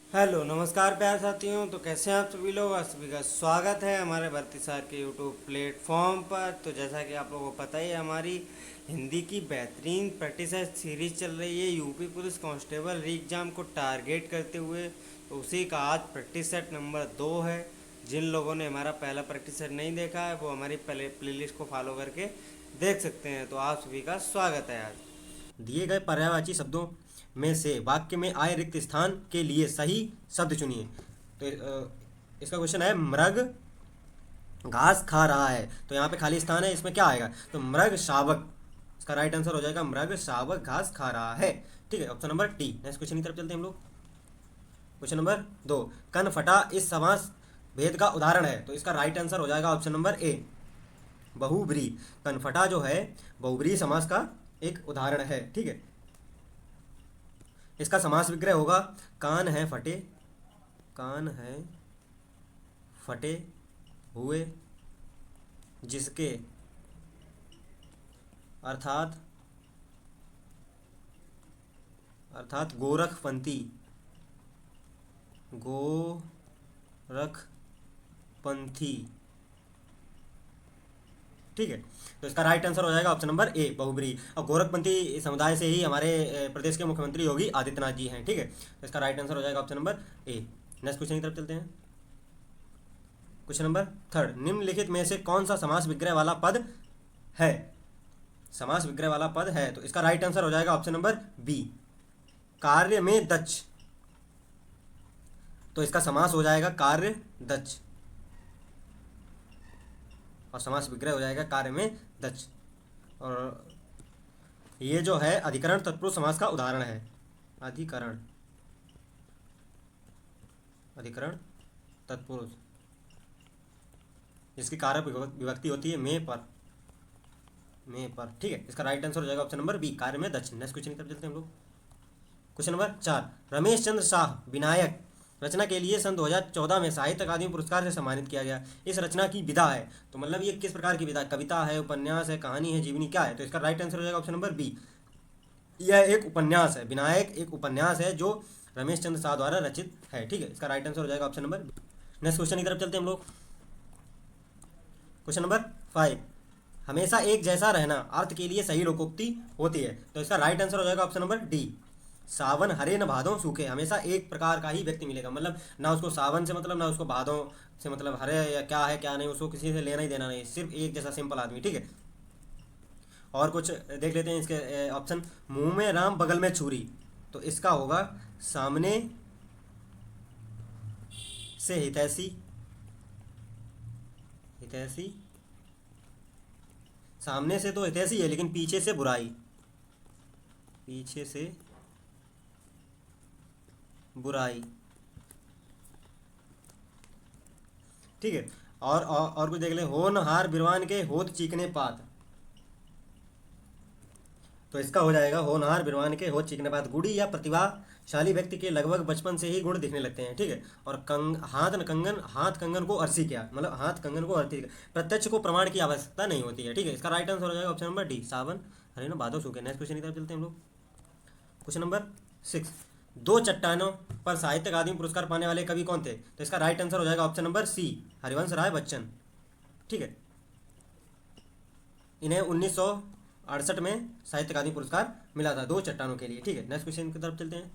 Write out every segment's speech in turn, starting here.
Hello नमस्कार प्यारे साथियों। तो कैसे हैं आप सभी लोग। आप सभी का स्वागत है हमारे भर्ती सार के यूट्यूब प्लेटफॉर्म पर। तो जैसा कि आप लोगों को पता ही है, हमारी हिंदी की बेहतरीन प्रैक्टिस सीरीज चल रही है यूपी पुलिस कांस्टेबल री एग्ज़ाम को टारगेट करते हुए। तो उसी का आज प्रैक्टिस सेट नंबर 2 है। जिन लोगों ने हमारा पहला प्रैक्टिस सेट नहीं देखा है वो हमारी पहले प्लेलिस्ट को फॉलो करके देख सकते हैं। तो आप सभी का स्वागत है। आज दिए गए पर्यायवाची शब्दों में से वाक्य में आए रिक्त स्थान के लिए सही शब्द चुनिए। तो इसका क्वेश्चन है, मृग घास खा रहा है। तो यहाँ पे खाली स्थान है, इसमें क्या आएगा? तो मृग शावक, इसका राइट आंसर हो जाएगा मृग शावक घास खा रहा है। ठीक है, option number D. Next question की तरफ चलते हैं हम लोग। क्वेश्चन नंबर 2, कन फटा इस समास भेद का उदाहरण है। तो इसका राइट आंसर हो जाएगा ऑप्शन नंबर ए, बहुब्री। कनफटा जो है बहुब्री समास का एक उदाहरण है। ठीक है, इसका समास विग्रह होगा कान है फटे, कान है फटे हुए जिसके, अर्थात अर्थात गोरखपंथी, गोरखपंथी। ठीक है, तो इसका राइट आंसर हो जाएगा ऑप्शन नंबर ए, बहुब्री। और गोरखपंथी समुदाय से ही हमारे प्रदेश के मुख्यमंत्री योगी आदित्यनाथ जी हैं। ठीक है, तो इसका राइट आंसर हो जाएगा option number A. Next question की तरफ चलते हैं। क्वेश्चन नंबर 3, निम्नलिखित में से कौन सा समास विग्रह वाला पद है? समास विग्रह वाला पद है, तो इसका राइट आंसर हो जाएगा ऑप्शन नंबर बी, कार्य में दक्ष। तो इसका समास हो जाएगा कार्य दक्ष, और समास विग्रह हो जाएगा कार्य में दक्ष। और ये जो है अधिकरण तत्पुरुष समास का उदाहरण है। अधिकरण, अधिकरण तत्पुरुष, जिसकी कारक विभक्ति होती है में पर, में पर। ठीक है, इसका राइट आंसर हो जाएगा ऑप्शन नंबर बी, कार्य में दक्ष। नेक्स्ट क्वेश्चन की तरफ चलते हैं हम लोग। क्वेश्चन नंबर 4, रमेश चंद्र शाह विनायक रचना के लिए सन 2014 में साहित्य अकादमी पुरस्कार से सम्मानित किया गया। इस रचना की विधा है। तो मतलब ये किस प्रकार की विधा, कविता है, उपन्यास है, कहानी है, जीवनी, क्या है? तो इसका राइट आंसर हो जाएगा ऑप्शन नंबर बी, यह एक उपन्यास है। विनायक एक उपन्यास है जो रमेश चंद्र शाह द्वारा रचित है। ठीक है, इसका राइट आंसर हो जाएगा option number B. Next question की तरफ चलते हैं हम लोग। क्वेश्चन नंबर 5, हमेशा एक जैसा रहना अर्थ के लिए सही लोकोक्ति होती है। तो इसका राइट आंसर हो जाएगा ऑप्शन नंबर डी, सावन हरे न भादों सूखे। हमेशा एक प्रकार का ही व्यक्ति मिलेगा, मतलब ना उसको सावन से मतलब, ना उसको भादों से मतलब, हरे या क्या है क्या नहीं, उसको किसी से लेना ही देना नहीं, सिर्फ एक जैसा सिंपल आदमी। ठीक है, और कुछ देख लेते हैं इसके ऑप्शन। मुंह में राम बगल में छुरी, तो इसका होगा सामने से हितैषी, हितैषी, सामने से तो हितैषी है लेकिन पीछे से बुराई, पीछे से बुराई। ठीक है, और कुछ देख ले, होनहार बिरवान के होत चीकने पात। तो इसका हो जाएगा होनहार बिरवान के होत चीकने पात। गुड़ी या प्रतिभाशाली व्यक्ति के लगभग बचपन से ही गुण दिखने लगते हैं। ठीक है, और हाथ न कंगन, हाथ कंगन को अरसी क्या, मतलब हाथ कंगन को अरसी, प्रत्यक्ष को प्रमाण की आवश्यकता नहीं होती है। ठीक है, इसका राइट आंसर हो जाएगा ऑप्शन नंबर डी, सावन हरे न भादों सूखे। नेक्स्ट क्वेश्चन की तरफ चलते हैं हम लोग। क्वेश्चन नंबर 6, दो चट्टानों पर साहित्य अकादमी पुरस्कार पाने वाले कवि कौन थे? तो इसका राइट आंसर हो जाएगा ऑप्शन नंबर सी, हरिवंश राय बच्चन। ठीक है, इन्हें 1968 में साहित्य अकादमी पुरस्कार मिला था दो चट्टानों के लिए। ठीक है, नेक्स्ट क्वेश्चन की तरफ चलते हैं।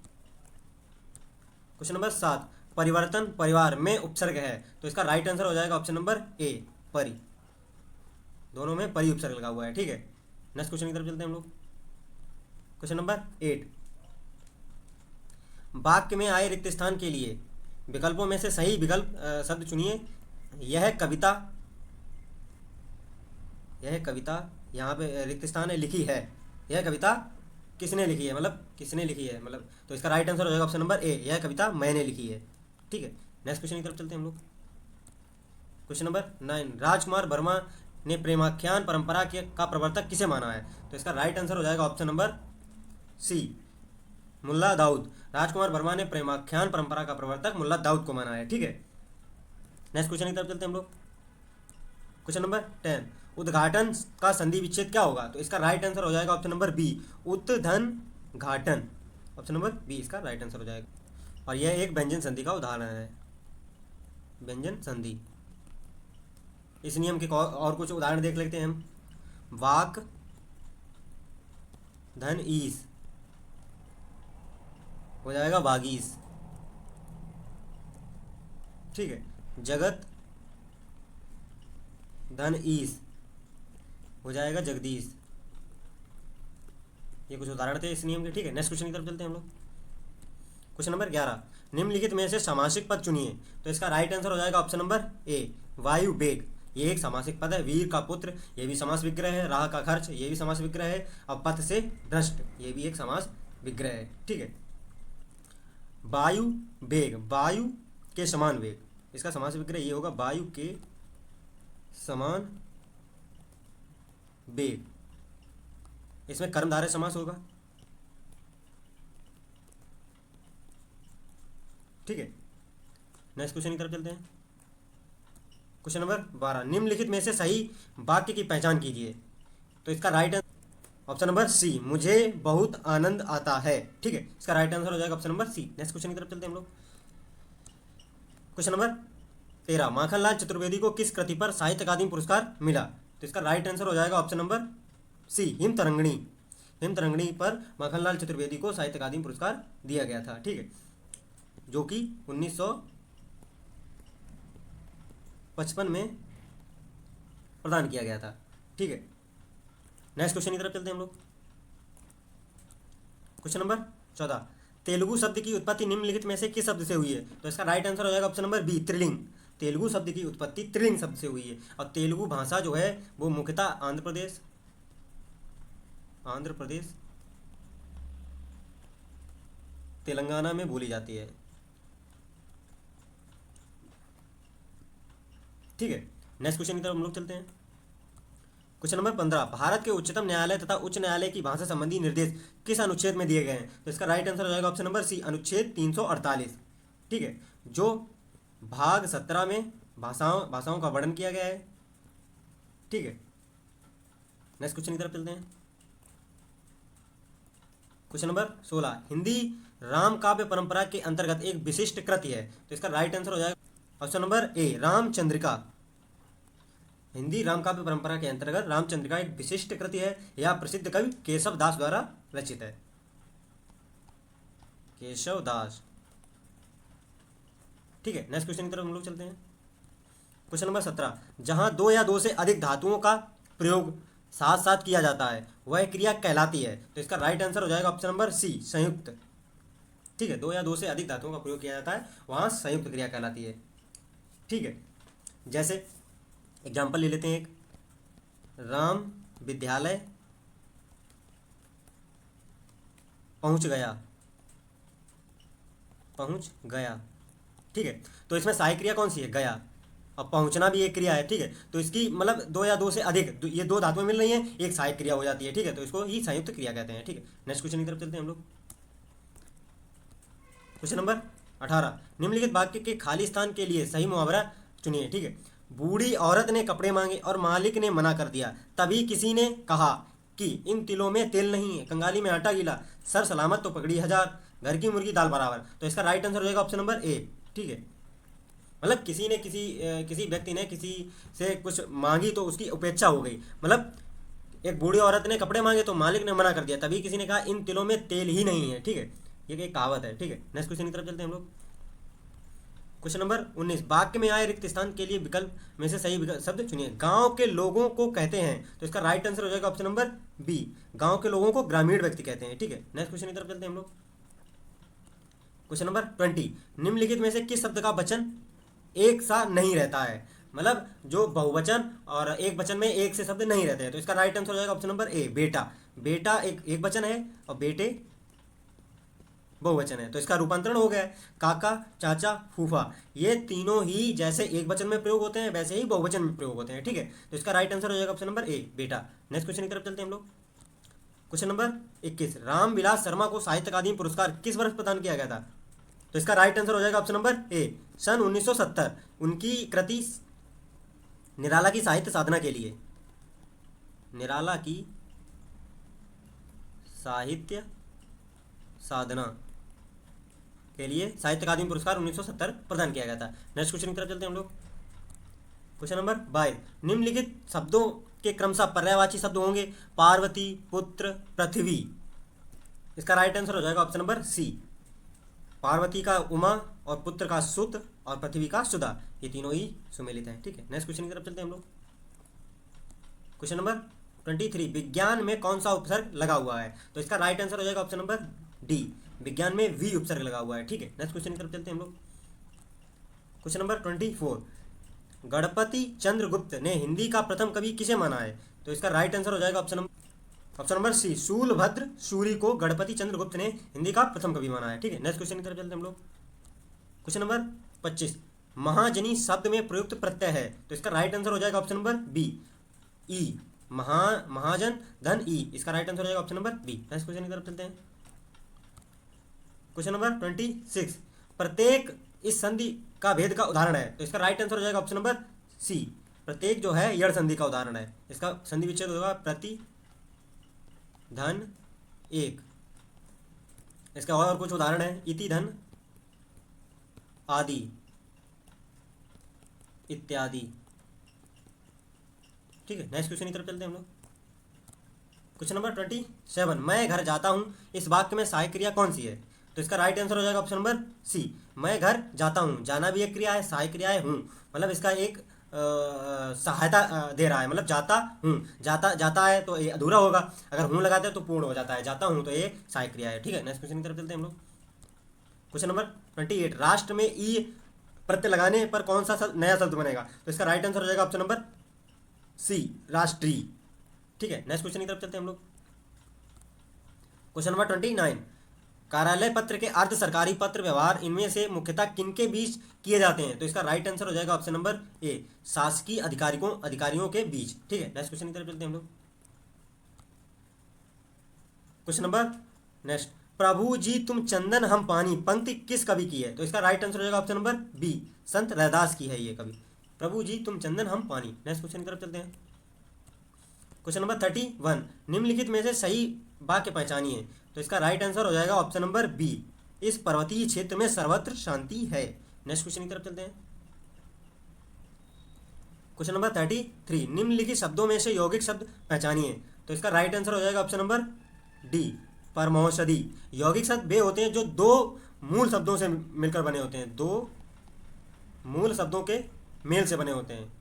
क्वेश्चन नंबर 7, परिवर्तन परिवार में उपसर्ग है। तो इसका राइट आंसर हो जाएगा ऑप्शन नंबर ए, परि। दोनों में परि उपसर्ग लगा हुआ है। ठीक है, नेक्स्ट क्वेश्चन की तरफ चलते हैं हम लोग। क्वेश्चन नंबर 8, वाक्य में आए रिक्त स्थान के लिए विकल्पों में से सही विकल्प शब्द चुनिए। यह कविता, यह कविता, यहाँ पे रिक्त स्थान है लिखी है, यह कविता किसने लिखी है, मतलब किसने लिखी है, मतलब तो इसका राइट आंसर हो जाएगा ऑप्शन नंबर ए, यह कविता मैंने लिखी है। ठीक है, नेक्स्ट क्वेश्चन की तरफ चलते हैं हम लोग। क्वेश्चन नंबर 9, राजकुमार वर्मा ने प्रेमाख्यान परंपरा के का प्रवर्तक किसे माना है? तो इसका राइट आंसर हो जाएगा ऑप्शन नंबर सी, मुल्ला दाऊद। राजकुमार वर्मा ने प्रेमाख्यान परंपरा का प्रवर्तक मुल्ला दाऊद को माना है। ठीक है, नेक्स्ट क्वेश्चन की तरफ चलते हैं हम लोग। क्वेश्चन नंबर 10, उद्घाटन का संधि विच्छेद क्या होगा? तो इसका राइट आंसर हो जाएगा ऑप्शन नंबर बी, उत्धन घाटन। ऑप्शन नंबर बी इसका राइट आंसर हो जाएगा। और यह एक व्यंजन संधि का उदाहरण है, व्यंजन संधि। इस नियम के और कुछ उदाहरण देख लेते हैं हम। वाक धन ईस हो जाएगा वागीस, ठीक है। जगत धन ईस हो जाएगा जगदीश। ये कुछ उदाहरण थे इस नियम के, ठीक है। नेक्स्ट क्वेश्चन की तरफ चलते हैं हम लोग। क्वेश्चन नंबर 11, निम्नलिखित में से समासिक पद चुनिए। तो इसका राइट आंसर हो जाएगा ऑप्शन नंबर ए, वायु वेग। ये एक समासिक पद है। वीर का पुत्र, ये भी समास विग्रह है। राह का खर्च, ये भी समास विग्रह है। और पथ से भ्रष्ट, ये भी एक समास विग्रह है, ठीक है। वायु वेग, वायु के समान वेग, इसका समास विग्रह ये होगा वायु के समान वेग। इसमें कर्मधारय समास होगा, ठीक है। नेक्स्ट क्वेश्चन की तरफ चलते हैं। क्वेश्चन नंबर 12, निम्नलिखित में से सही वाक्य की पहचान कीजिए। तो इसका right answer option number C, मुझे बहुत आनंद आता है, ठीक है। इसका राइट आंसर हो जाएगा option number C. Next question की तरफ चलते हैं हम लोग। क्वेश्चन नंबर 13, माखनलाल चतुर्वेदी को किस कृति पर साहित्य अकादमी पुरस्कार मिला। तो इसका राइट आंसर हो जाएगा ऑप्शन नंबर सी, हिमतरंगिणी। हिमतरंगिणी पर माखनलाल चतुर्वेदी को साहित्य अकादमी पुरस्कार दिया गया था, ठीक है, जो कि 1955 में प्रदान किया गया था, ठीक है। नेक्स्ट क्वेश्चन की तरफ चलते हैं हम लोग। क्वेश्चन नंबर 14, तेलुगु शब्द की उत्पत्ति निम्नलिखित में से किस शब्द से हुई है। तो इसका राइट आंसर हो जाएगा ऑप्शन नंबर बी, त्रिलिंग। तेलुगु शब्द की उत्पत्ति त्रिलिंग शब्द से हुई है। और तेलुगु भाषा जो है वो मुख्यतः आंध्र प्रदेश तेलंगाना में बोली जाती है, ठीक है। नेक्स्ट क्वेश्चन की तरफ हम लोग चलते हैं। क्वेश्चन नंबर 15, भारत के उच्चतम न्यायालय तथा उच्च न्यायालय की भाषा संबंधी निर्देश किस अनुच्छेद में दिए गए हैं। तो इसका राइट आंसर हो जाएगा ऑप्शन नंबर सी, अनुच्छेद 348, ठीक है, जो भाग 17 में भाषाओं का वर्णन किया गया है, ठीक है। नेक्स्ट क्वेश्चन की तरफ चलते हैं। क्वेश्चन नंबर 16, हिंदी राम काव्य परंपरा के अंतर्गत एक विशिष्ट कृति है। तो इसका राइट आंसर हो जाएगा option number A, Ramchandrika. Hindi Ram काव्य परंपरा के अंतर्गत रामचंद्रिका एक विशिष्ट कृति है। यह प्रसिद्ध कवि केशव दास द्वारा रचित है, केशव दास, ठीक है। नेक्स्ट क्वेश्चन की तरफ हम लोग चलते हैं। क्वेश्चन नंबर 17, जहां दो या दो से अधिक धातुओं का प्रयोग साथ साथ किया जाता है वह क्रिया कहलाती है। तो इसका राइट आंसर हो जाएगा ऑप्शन नंबर सी, संयुक्त, ठीक है। दो या दो से अधिक धातुओं का प्रयोग किया जाता है वहां संयुक्त क्रिया कहलाती है, ठीक है। जैसे एग्जाम्पल ले लेते हैं एक, राम विद्यालय पहुंच गया, ठीक है। तो इसमें सहायक क्रिया कौन सी है, गया, और पहुंचना भी एक क्रिया है, ठीक है। तो इसकी मतलब दो या दो से अधिक, ये दो धातुएं मिल रही हैं, एक सहायक क्रिया हो जाती है, ठीक है। तो इसको ही संयुक्त क्रिया कहते हैं, ठीक है। नेक्स्ट क्वेश्चन की तरफ चलते हैं हम लोग। क्वेश्चन नंबर 18, निम्नलिखित वाक्य के खाली स्थान के लिए सही मुहावरा चुनिए, ठीक है। बूढ़ी औरत ने कपड़े मांगे और मालिक ने मना कर दिया, तभी किसी ने कहा कि इन तिलों में तेल नहीं है, कंगाली में आटा गीला, सर सलामत तो पगड़ी हजार, घर की मुर्गी दाल बराबर। तो इसका राइट आंसर हो जाएगा ऑप्शन नंबर ए, ठीक है। मतलब किसी ने किसी व्यक्ति ने किसी से कुछ मांगी तो उसकी उपेक्षा हो गई। मतलब एक बूढ़ी औरत ने कपड़े मांगे तो मालिक ने मना कर दिया, तभी किसी ने कहा इन तिलों में तेल ही नहीं है, ठीक है। ये एक कहावत है, ठीक है। नेक्स्ट क्वेश्चन की तरफ चलते हैं हम लोग। क्वेश्चन नंबर 19, वाक्य में आए रिक्त स्थान के लिए विकल्प में से सही शब्द चुनिए। गांव के लोगों को कहते हैं, तो इसका राइट आंसर हो जाएगा ऑप्शन नंबर बी, गांव के लोगों को ग्रामीण व्यक्ति कहते हैं, ठीक है। नेक्स्ट क्वेश्चन की तरफ चलते हैं हम लोग। क्वेश्चन नंबर 20, निम्नलिखित में से किस शब्द का वचन एक सा नहीं रहता है। मतलब जो बहुवचन और एक वचन में एक से शब्द नहीं रहते हैं। तो इसका राइट आंसर हो जाएगा ऑप्शन नंबर ए, बेटा। बेटा एक वचन है और बेटे बहुवचन है, तो इसका रूपांतरण हो गया है काका, चाचा, फूफा। ये तीनों ही जैसे एक वचन में प्रयोग होते हैं वैसे ही बहुवचन में प्रयोग होते हैं, ठीक है। तो इसका राइट आंसर हो जाएगा ऑप्शन नंबर ए, बेटा। नेक्स्ट क्वेश्चन की तरफ चलते हैं हम लोग। क्वेश्चन नंबर 21, रामविलास शर्मा को साहित्य अकादमी पुरस्कार किस वर्ष प्रदान किया गया था। तो इसका राइट आंसर हो जाएगा ऑप्शन नंबर ए, सन 1970। उनकी कृति निराला की साहित्य साधना के लिए, निराला की साहित्य साधना के लिए साहित्य अकादमी पुरस्कार 1970 प्रदान किया गया था। नेक्स्ट क्वेश्चन की तरफ चलते हैं हम लोग। क्वेश्चन नंबर 22, निम्नलिखित शब्दों के क्रमशः पर्यायवाची शब्द होंगे पार्वती, पुत्र, पृथ्वी। इसका राइट आंसर हो जाएगा ऑप्शन नंबर सी, पार्वती का उमा और पुत्र का सुत और पृथ्वी का सुधा, ये तीनों ही सुमेलित हैं। ठीक है, नेक्स्ट क्वेश्चन की तरफ चलते हैं हम लोग। क्वेश्चन नंबर 23, विज्ञान में कौन सा उपसर्ग लगा हुआ है? तो इसका राइट आंसर हो जाएगा ऑप्शन नंबर डी, विज्ञान में वी उपसर्ग लगा हुआ है। ठीक है, नेक्स्ट क्वेश्चन की तरफ चलते हैं हम लोग। क्वेश्चन नंबर 24, गणपति चंद्रगुप्त ने हिंदी का प्रथम कवि किसे माना है? तो इसका राइट आंसर हो जाएगा ऑप्शन नंबर सी, शूलभद्र सूरी को गणपति चंद्रगुप्त ने हिंदी का प्रथम कवि माना है। ठीक है, नेक्स्ट क्वेश्चन की तरफ चलते हैं हम लोग। क्वेश्चन नंबर 25, महाजनी शब्द में प्रयुक्त प्रत्यय है? तो इसका राइट आंसर हो जाएगा option number B, E, Mahajan धन ई, इसका राइट आंसर हो जाएगा option number B. Next question की तरफ चलते हैं। क्वेश्चन नंबर 26, प्रत्येक इस संधि का भेद का उदाहरण है? तो इसका राइट आंसर हो जाएगा ऑप्शन नंबर सी, प्रत्येक जो है यड़ संधि का उदाहरण है। इसका संधि विच्छेद होगा प्रति धन एक। इसका और कुछ उदाहरण है, इति धन आदि इत्यादि। ठीक है, नेक्स्ट क्वेश्चन की तरफ चलते हैं हम लोग। क्वेश्चन नंबर 27, मैं घर जाता हूं, इस वाक्य में सहायक क्रिया कौन सी है? तो इसका राइट आंसर हो जाएगा ऑप्शन नंबर सी, मैं घर जाता हूं। जाना भी एक क्रिया है, सहायक क्रिया है हूं, मतलब इसका एक सहायता दे रहा है, मतलब जाता हूं, जाता है तो ये अधूरा होगा, अगर हूं लगाते हैं तो पूर्ण हो जाता है, जाता हूं तो ये सहायक क्रिया है। ठीक है, नेक्स्ट क्वेश्चन की तरफ चलते हैं हम लोग। क्वेश्चन नंबर 28, राष्ट्र में ई प्रत्यय लगाने पर कौन सा नया शब्द बनेगा? तो इसका राइट आंसर हो जाएगा ऑप्शन नंबर सी, राष्ट्रीय। ठीक है, नेक्स्ट क्वेश्चन की तरफ चलते हैं हम लोग। क्वेश्चन नंबर 29, कार्यालय पत्र के अर्ध सरकारी पत्र व्यवहार इनमें से मुख्यतः किनके बीच किए जाते हैं? तो इसका राइट आंसर हो जाएगा ऑप्शन नंबर ए, शासकीय अधिकारियों के बीच। ठीक है, नेक्स्ट क्वेश्चन की तरफ चलते हैं हम लोग। क्वेश्चन नंबर नेक्स्ट, प्रभु जी तुम चंदन हम पानी पंक्ति किस कवि की है? तो इसका राइट आंसर हो जाएगा ऑप्शन नंबर बी, संत रैदास की है ये कवि, प्रभु जी तुम चंदन हम पानी। नेक्स्ट क्वेश्चन की तरफ चलते हैं। क्वेश्चन नंबर 31, निम्नलिखित में से सही वाक्य पहचानिए। तो इसका राइट आंसर हो जाएगा ऑप्शन नंबर बी, इस पर्वतीय क्षेत्र में सर्वत्र शांति है। नेक्स्ट क्वेश्चन की तरफ चलते हैं। क्वेश्चन नंबर 33, निम्नलिखित शब्दों में से यौगिक शब्द पहचानिए। तो इसका राइट आंसर हो जाएगा ऑप्शन नंबर डी, परमौषधि। यौगिक शब्द वे होते हैं जो दो मूल शब्दों से मिलकर बने होते हैं, दो मूल शब्दों के मेल से बने होते हैं,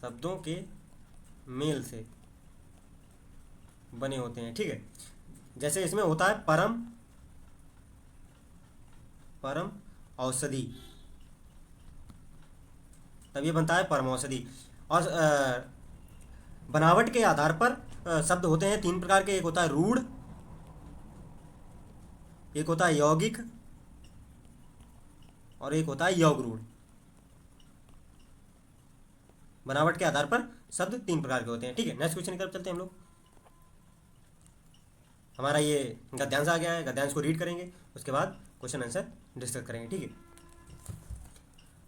शब्दों के मेल से बने होते हैं। ठीक है, जैसे इसमें होता है परम औषधि, तब ये बनता है परम औषधि। और बनावट के आधार पर शब्द होते हैं तीन प्रकार के, एक होता है रूढ़, एक होता है यौगिक और एक होता है यौगरूढ़। बनावट के आधार पर शब्द तीन प्रकार के होते हैं। ठीक है, नेक्स्ट क्वेश्चन की तरफ चलते हैं हम लोग। हमारा ये गद्यांश आ गया है, गद्यांश को रीड करेंगे, उसके बाद क्वेश्चन आंसर डिस्कस करेंगे। ठीक है,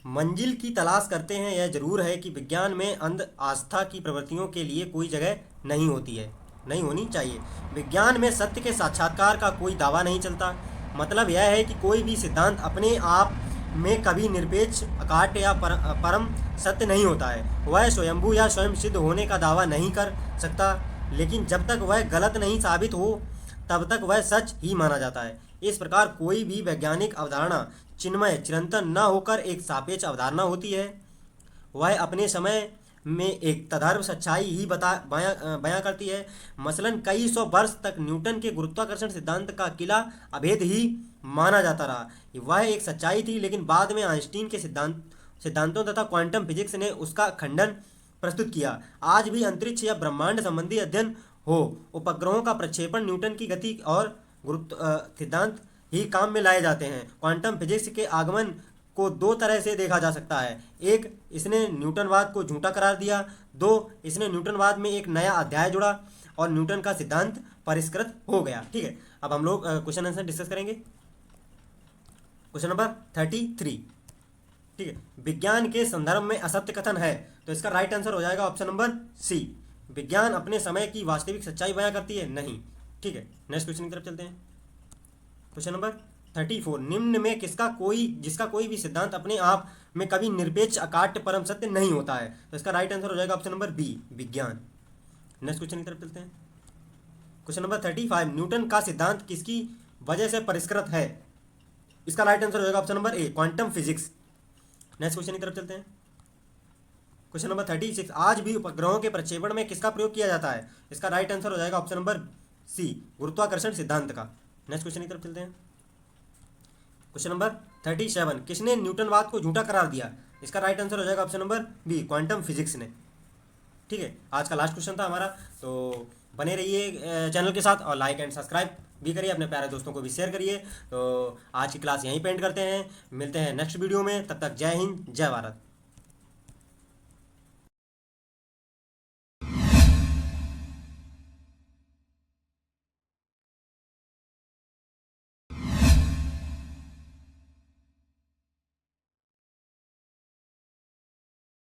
मंजिल की तलाश करते हैं, यह जरूर है कि विज्ञान में अंध आस्था की प्रवृत्तियों के लिए कोई जगह नहीं होती है, नहीं होनी चाहिए। विज्ञान में सत्य के साक्षात्कार का कोई दावा नहीं चलता। मतलब यह है कि कोई भी सिद्धांत अपने आप में कभी निरपेक्ष, अकाट्य या परम सत्य नहीं होता है। वह स्वयंभू या स्वयं सिद्ध होने का दावा नहीं कर सकता, लेकिन जब तक वह गलत नहीं साबित हो तब तक वह सच ही माना जाता है। इस प्रकार कोई भी वैज्ञानिक अवधारणा चिन्मय चिरंतन न होकर एक सापेक्ष अवधारणा होती है। वह अपने समय में एक तदर्भ सच्चाई ही बयां करती है। मसलन कई सौ वर्ष तक न्यूटन के गुरुत्वाकर्षण सिद्धांत का किला अभेद ही माना जाता रहा। वह एक सच्चाई थी, लेकिन बाद में आइंस्टीन के सिद्धांतों तथा क्वांटम फिजिक्स ने उसका खंडन प्रस्तुत किया। आज भी अंतरिक्ष या ब्रह्मांड संबंधी अध्ययन हो, उपग्रहों का प्रक्षेपण, न्यूटन की गति और गुरुत्व सिद्धांत ही काम में लाए जाते हैं। क्वांटम फिजिक्स के आगमन को दो तरह से देखा जा सकता है। एक, इसने न्यूटनवाद को झूठा करार दिया। दो, इसने न्यूटनवाद में एक नया अध्याय जोड़ा और न्यूटन का सिद्धांत परिष्कृत हो गया। ठीक है, अब हम लोग क्वेश्चन आंसर डिस्कस करेंगे। क्वेश्चन नंबर 33, ठीक है, विज्ञान के संदर्भ में असत्य कथन है। तो इसका राइट आंसर हो जाएगा ऑप्शन नंबर सी, विज्ञान अपने समय की वास्तविक सच्चाई बयां करती है नहीं। ठीक है, नेक्स्ट क्वेश्चन की तरफ चलते हैं। क्वेश्चन नंबर 34 निम्न में जिसका कोई भी सिद्धांत अपने आप में कभी निरपेक्ष अकाट्य परम सत्य नहीं होता है। तो इसका राइट आंसर हो जाएगा ऑप्शन नंबर बी, विज्ञान। नेक्स्ट क्वेश्चन की तरफ चलते हैं। क्वेश्चन नंबर 35 न्यूटन का सिद्धांत किसकी वजह से परिष्कृत है? इसका राइट आंसर हो जाएगा option number A, quantum physics. Next question की तरफ चलते हैं। क्वेश्चन नंबर 36 आज भी उपग्रहों के प्रक्षेपण में किसका प्रयोग किया जाता है? इसका राइट आंसर हो जाएगा ऑप्शन नंबर सी, गुरुत्वाकर्षण सिद्धांत का। नेक्स्ट क्वेश्चन की तरफ चलते हैं। क्वेश्चन नंबर 37 किसने न्यूटनवाद को झूठा करार दिया? इसका राइट आंसर हो जाएगा option number B, quantum physics ने। ठीक है, आज का लास्ट क्वेश्चन था हमारा। तो बने रहिए चैनल के साथ और लाइक एंड सब्सक्राइब भी करिए, अपने प्यारे दोस्तों को भी शेयर करिए। तो आज की क्लास यहीं पे एंड करते हैं, मिलते हैं नेक्स्ट वीडियो में। तब तक जय हिंद, जय भारत।